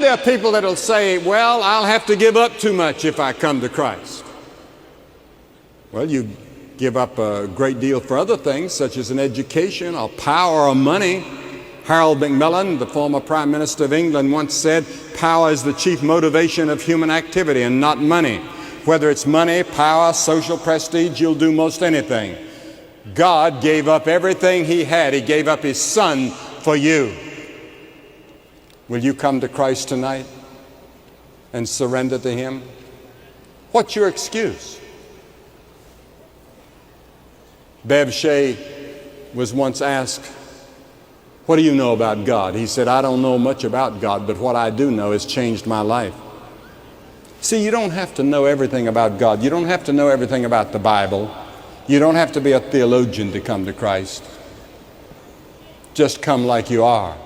There are people that will say, well, I'll have to give up too much if I come to Christ. Well, you give up a great deal for other things, such as an education or power or money. Harold Macmillan, the former Prime Minister of England, once said, power is the chief motivation of human activity and not money. Whether it's money, power, social prestige, you'll do most anything. God gave up everything He had. He gave up His Son for you. Will you come to Christ tonight and surrender to Him? What's your excuse? Bev Shea was once asked, what do you know about God? He said, I don't know much about God, but what I do know has changed my life. See, you don't have to know everything about God. You don't have to know everything about the Bible. You don't have to be a theologian to come to Christ. Just come like you are.